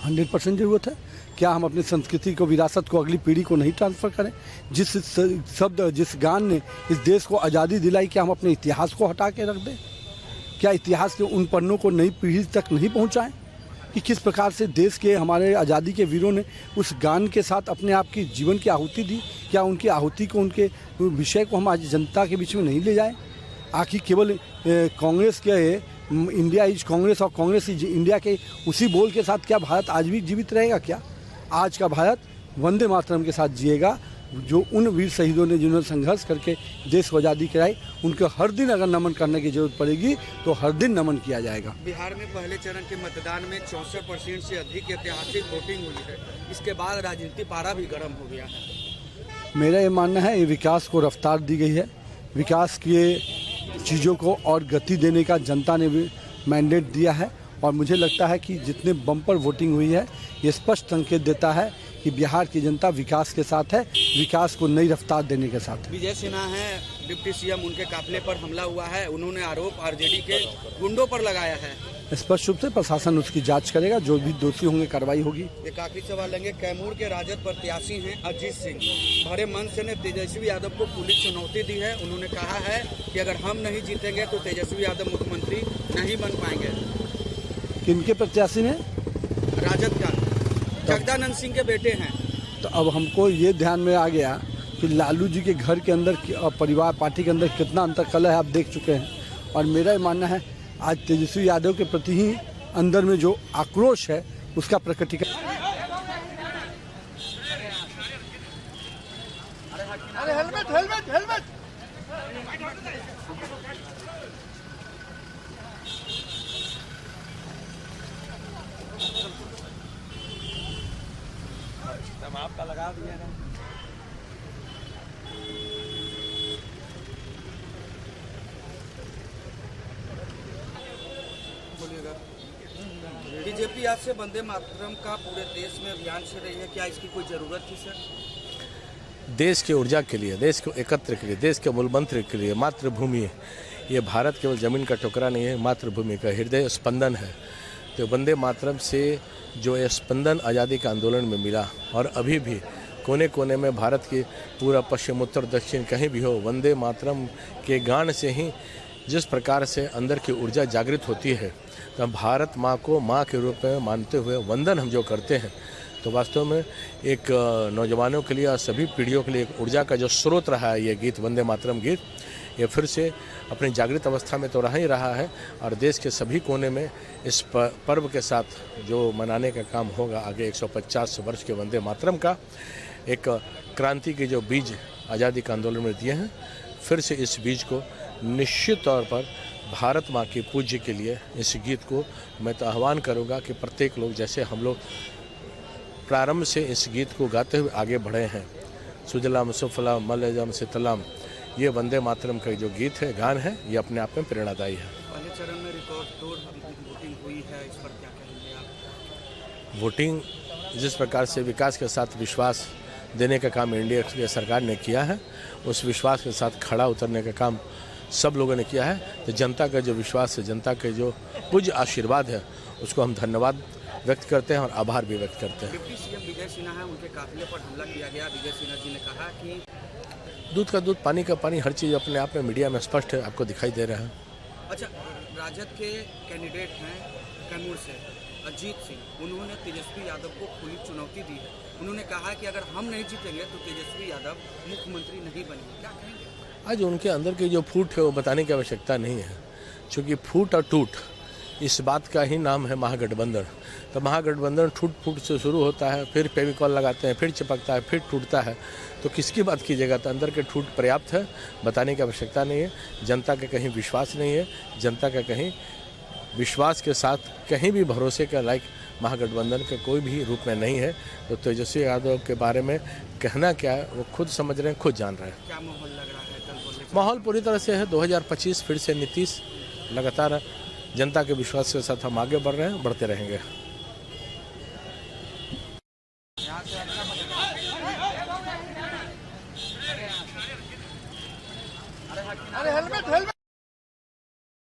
100% ज़रूरत है। क्या हम अपनी संस्कृति को, विरासत को अगली पीढ़ी को नहीं ट्रांसफ़र करें? जिस गान ने इस देश को आज़ादी दिलाई, क्या हम अपने इतिहास को हटा के रख दें? क्या इतिहास के उन पन्नों को नई पीढ़ी तक नहीं पहुंचाएं कि किस प्रकार से देश के, हमारे आज़ादी के वीरों ने उस गान के साथ अपने आप की जीवन की आहुति दी? क्या उनकी आहुति को, उनके विषय को हम आज जनता के बीच में नहीं ले जाएं? आखिर केवल कांग्रेस के इंडिया इज कांग्रेस और कांग्रेस इज इंडिया के उसी बोल के साथ क्या भारत आज भी जीवित रहेगा? क्या आज का भारत वंदे मातरम के साथ जिएगा? जो उन वीर शहीदों ने जिन्होंने संघर्ष करके देश को आज़ादी कराई, उनको हर दिन अगर नमन करने की जरूरत पड़ेगी तो हर दिन नमन किया जाएगा। बिहार में पहले चरण के मतदान में 64% से अधिक ऐतिहासिक वोटिंग हुई है। इसके बाद राजनीति पारा भी गर्म हो गया है। मेरा ये मानना है, ये विकास को रफ्तार दी गई है। विकास के चीज़ों को और गति देने का जनता ने भी मैंडेट दिया है और मुझे लगता है कि जितने बम्पर वोटिंग हुई है, ये स्पष्ट संकेत देता है कि बिहार की जनता विकास के साथ है, विकास को नई रफ्तार देने के साथ है। विजय सिन्हा है डिप्टी सीएम, उनके काफिले पर हमला हुआ है, उन्होंने आरोप आरजेडी के गुंडों पर लगाया है। स्पष्ट रूप से प्रशासन उसकी जांच करेगा, जो भी दोषी होंगे कार्रवाई होगी। एक आखिरी सवाल लेंगे, कैमूर के राजद प्रत्याशी हैं अजीत सिंह, भरे मन से ने तेजस्वी यादव को खुली चुनौती दी है। उन्होंने कहा है कि अगर हम नहीं जीतेंगे तो तेजस्वी यादव मुख्यमंत्री नहीं बन पाएंगे। किनके प्रत्याशी ने? राजद का जगदानंद सिंह के बेटे हैं। तो अब हमको ये ध्यान में आ गया कि लालू जी के घर के अंदर परिवार पार्टी के अंदर कितना अंतर कलह है, आप देख चुके हैं। और मेरा ये मानना है, आज तेजस्वी यादव के प्रति ही अंदर में जो आक्रोश है उसका प्रकटीकरण। हेलमेट आपका लगा दिया है। बीजेपी आज से वंदे मातरम का पूरे देश में अभियान चल रही है, क्या इसकी कोई जरूरत थी सर? देश की ऊर्जा के लिए, देश को एकत्र के लिए, देश के मूल मंत्र के लिए मातृभूमि, ये भारत केवल ज़मीन का टुकड़ा नहीं है, मातृभूमि का हृदय स्पंदन है। तो वंदे मातरम से जो ये स्पंदन आज़ादी के आंदोलन में मिला और अभी भी कोने कोने में भारत के पूरा पश्चिम उत्तर दक्षिण कहीं भी हो, वंदे मातरम के गान से ही जिस प्रकार से अंदर की ऊर्जा जागृत होती है, तो भारत माँ को माँ के रूप में मानते हुए वंदन हम जो करते हैं, तो वास्तव में एक नौजवानों के लिए और सभी पीढ़ियों के लिए एक ऊर्जा का जो स्रोत रहा है ये गीत, वंदे मातरम गीत, ये फिर से अपनी जागृत अवस्था में तो रह ही रहा है और देश के सभी कोने में इस पर्व के साथ जो मनाने का काम होगा आगे 150 वर्ष के वंदे मातरम का, एक क्रांति के जो बीज आज़ादी के आंदोलन में दिए हैं, फिर से इस बीज को निश्चित तौर पर भारत माँ की पूज्य के लिए इस गीत को मैं तो आह्वान करूँगा कि प्रत्येक लोग, जैसे हम लोग प्रारंभ से इस गीत को गाते हुए आगे बढ़े हैं, सुजलाम सुफलाम मलयजम शीतलाम, ये वंदे मातरम का जो गीत है, गान है, ये अपने आप में प्रेरणादायी है। पहले चरण में रिकॉर्ड तोड़ वोटिंग हुई है, इस पर क्या कहेंगे आप? वोटिंग जिस प्रकार से विकास के साथ विश्वास देने का काम इंडिया की सरकार ने किया है, उस विश्वास के साथ खड़ा उतरने का काम सब लोगों ने किया है। तो जनता का जो विश्वास है, जनता के जो पूज्य आशीर्वाद है, उसको हम धन्यवाद व्यक्त करते हैं और आभार भी व्यक्त करते हैं। डिप्टी सीएम विजय सिन्हा है, उनके काफिले पर हमला किया गया। विजय सिन्हा जी ने कहा कि दूध का दूध, पानी का पानी, हर चीज़ अपने आप में मीडिया में स्पष्ट है, आपको दिखाई दे रहा है। अच्छा, राजद के कैंडिडेट हैं कैमूर से अजीत सिंह, उन्होंने तेजस्वी यादव को खुली चुनौती दी है। उन्होंने कहा कि अगर हम नहीं जीतेंगे तो तेजस्वी यादव मुख्यमंत्री नहीं बनेंगे, क्या कहेंगे? आज उनके अंदर की जो फूट है वो बताने की आवश्यकता नहीं है, क्योंकि फूट और टूट इस बात का ही नाम है महागठबंधन। तो महागठबंधन टूट फूट से शुरू होता है, फिर फेविकॉल लगाते हैं, फिर चिपकता है, फिर टूटता है। तो किसकी बात कीजिएगा? तो अंदर के टूट पर्याप्त है, बताने की आवश्यकता नहीं है। जनता का कहीं विश्वास नहीं है, जनता का कहीं विश्वास के साथ कहीं भी भरोसे के लायक महागठबंधन के कोई भी रूप में नहीं है। तो तेजस्वी यादव के बारे में कहना क्या है वो खुद समझ रहे हैं, खुद जान रहे हैं। क्या माहौल लग रहा है? माहौल पूरी तरह से है 2025 फिर से नीतीश, लगातार जनता के विश्वास के साथ हम आगे बढ़ रहे हैं, बढ़ते रहेंगे।